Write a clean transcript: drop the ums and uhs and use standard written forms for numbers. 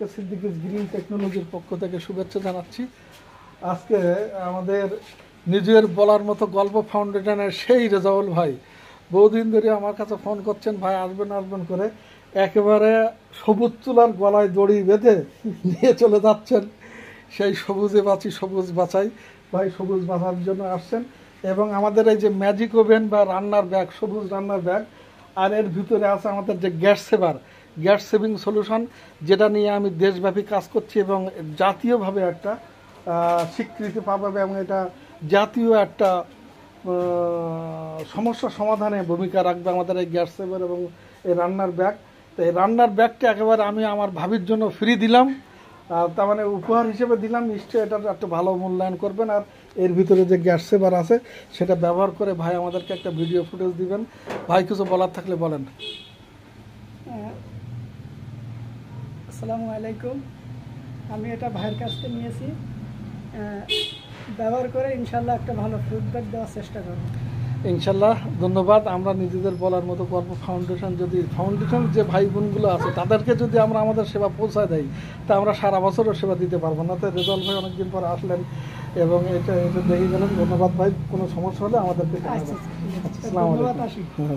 সকলকে সিদ্দিকিস গ্রিন টেকনোলজির পক্ষ থেকে শুভেচ্ছা জানাচ্ছি। আজকে আমাদের নিজের বলার মতো গল্প ফাউন্ডেশনের সেই রেজাউল ভাই বহুদিন ধরে আমার কাছে ফোন করছেন, ভাই আসবেন আসবেন করে, একেবারে সবুজ চুলার গলায় দড়ি বেঁধে নিয়ে চলে যাচ্ছেন। সেই সবুজে বাঁচি সবুজ বাঁচাই, ভাই সবুজ বাঁচার জন্য আসছেন। এবং আমাদের এই যে ম্যাজিক ওভেন বা রান্নার ব্যাগ, সবুজ রান্নার ব্যাগ, আর এর ভিতরে আছে আমাদের যে গ্যাস সেভিং সলিউশন, যেটা নিয়ে আমি দেশব্যাপী কাজ করছি এবং জাতীয়ভাবে একটা স্বীকৃতি পাবে এবং এটা জাতীয় একটা সমস্যা সমাধানে ভূমিকা রাখবে আমাদের এই গ্যাস সেভার এবং এই রান্নার ব্যাগ। তো এই রান্নার ব্যাগটা একেবারে আমি আমার ভাবির জন্য ফ্রি দিলাম, তার মানে উপহার হিসেবে দিলাম। নিশ্চয়ই এটার একটা ভালো মূল্যায়ন করবেন। আর এর ভিতরে যে গ্যাস সেভার আছে সেটা ব্যবহার করে ভাই আমাদেরকে একটা ভিডিও ফুটেজ দিবেন। ভাই কিছু বলার থাকলে বলেন। আসসালামু আলাইকুম। আমি এটা ভাইয়ের কাছ থেকে নিয়েছি, ব্যবহার করে ইনশাল্লাহ একটা ভালো ফিডব্যাক দেওয়ার চেষ্টা করব। ইনশাল্লাহ, ধন্যবাদ। আমরা নিজেদের বলার মতো গল্প ফাউন্ডেশন যে ভাই বোনগুলো আছে তাদেরকে যদি আমরা আমাদের সেবা পৌঁছায় দেই, তা আমরা সারা বছরও সেবা দিতে পারবো না। তো রেজাউল ভাই অনেকদিন পর আসলেন এবং এটা দেখে গেলেন। ধন্যবাদ ভাই, কোনো সমস্যা হলে আমাদেরকে জানাবেন। আসসালামু আলাইকুম।